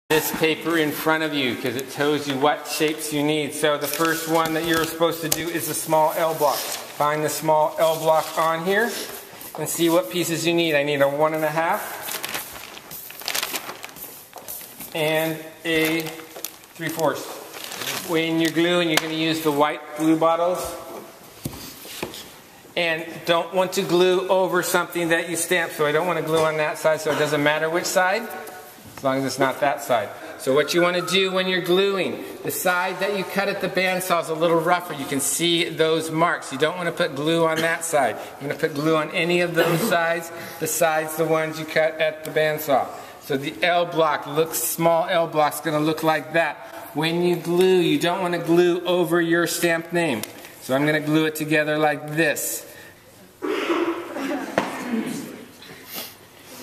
this paper in front of you because it tells you what shapes you need. So the first one that you're supposed to do is the small L block. Find the small L block on here and see what pieces you need. I need a 1.5 and a 3/4. When you're gluing, you're going to use the white glue bottles. And don't want to glue over something that you stamp. So I don't want to glue on that side, so it doesn't matter which side, as long as it's not that side. So what you want to do when you're gluing, the side that you cut at the bandsaw is a little rougher. You can see those marks. You don't want to put glue on that side. You're going to put glue on any of those sides besides the ones you cut at the bandsaw. So the L block looks, small L block's going to look like that. When you glue, you don't want to glue over your stamped name. So I'm going to glue it together like this.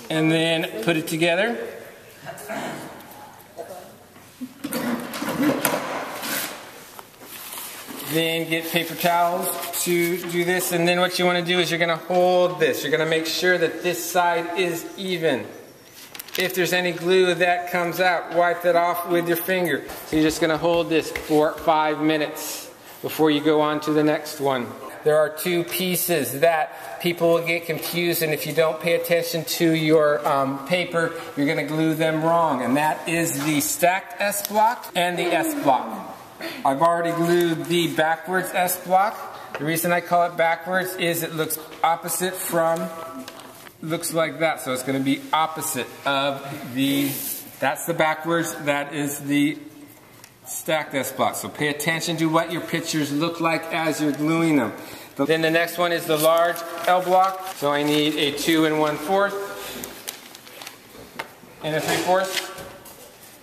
And then put it together. Then get paper towels to do this, and then what you want to do is you're going to hold this. You're going to make sure that this side is even. If there's any glue that comes out, wipe that off with your finger. So you're just going to hold this for 5 minutes before you go on to the next one. There are two pieces that people will get confused, and if you don't pay attention to your paper, you're going to glue them wrong. And that is the stacked S block and the S block. I've already glued the backwards S block. The reason I call it backwards is it looks opposite from, looks like that. So it's going to be opposite of the, that's the backwards, that is the stacked S block. So pay attention to what your pictures look like as you're gluing them. Then the next one is the large L block. So I need a 2 1/4 and a 3/4.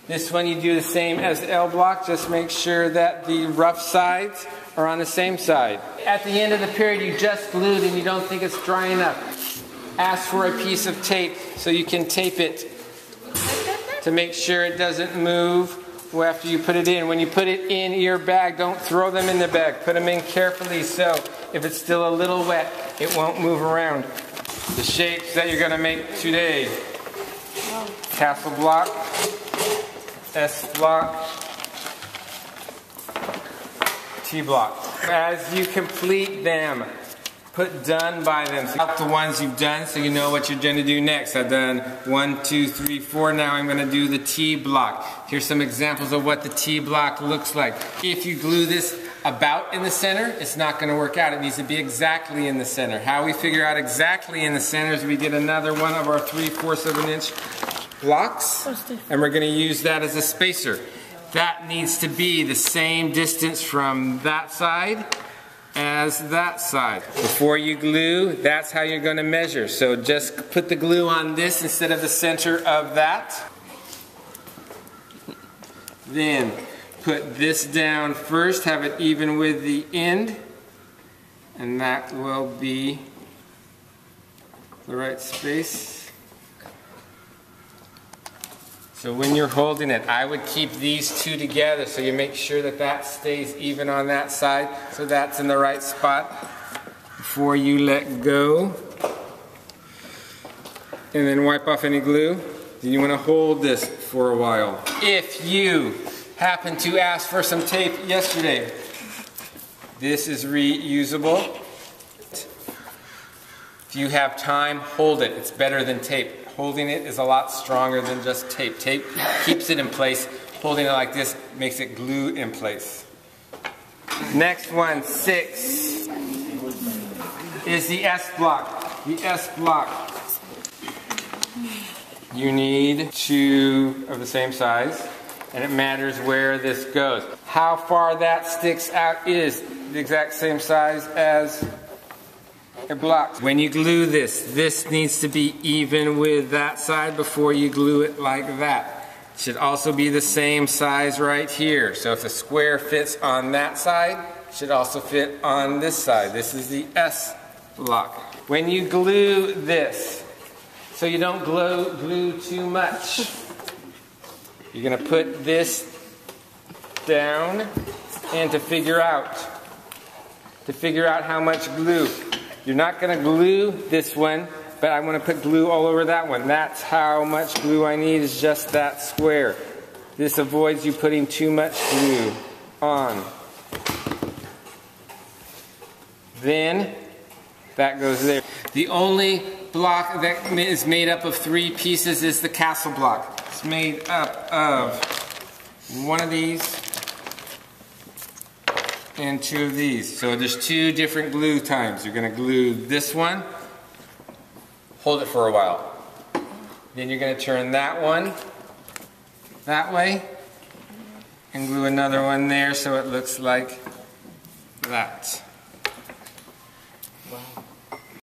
This one you do the same as the L block, just make sure that the rough sides are on the same side. At the end of the period you just glued and you don't think it's dry enough, ask for a piece of tape so you can tape it to make sure it doesn't move after you put it in. When you put it in your bag, don't throw them in the bag. Put them in carefully so if it's still a little wet, it won't move around. The shapes that you're going to make today: castle block, S block, T block. As you complete them, put done by them. So the ones you've done so you know what you're going to do next. I've done 1, 2, 3, 4. Now I'm going to do the T block. Here's some examples of what the T block looks like. If you glue this about in the center, it's not going to work out. It needs to be exactly in the center. How we figure out exactly in the center is we get another one of our 3/4 of an inch blocks, and we're going to use that as a spacer. That needs to be the same distance from that side as that side. Before you glue, that's how you're going to measure. So just put the glue on this instead of the center of that. Then put this down first, have it even with the end, and that will be the right space. So when you're holding it, I would keep these two together so you make sure that that stays even on that side, so that's in the right spot before you let go. And then wipe off any glue. Then you want to hold this for a while. If you happen to ask for some tape yesterday, this is reusable. If you have time, hold it. It's better than tape. Holding it is a lot stronger than just tape. Tape keeps it in place. Holding it like this makes it glue in place. Next one, 6, is the S block. The S block. You need 2 of the same size, and it matters where this goes. How far that sticks out is the exact same size as a block. When you glue this, this needs to be even with that side before you glue it like that. It should also be the same size right here. So if the square fits on that side, it should also fit on this side. This is the S block. When you glue this, so you don't glue too much, you're going to put this down, and to figure out how much glue. You're not going to glue this one, but I'm going to put glue all over that one. That's how much glue I need, is just that square. This avoids you putting too much glue on. Then that goes there. The only block that is made up of 3 pieces is the castle block. It's made up of one of these and 2 of these. So there's 2 different glue times. You're going to glue this one, hold it for a while. Then you're going to turn that one that way and glue another one there so it looks like that.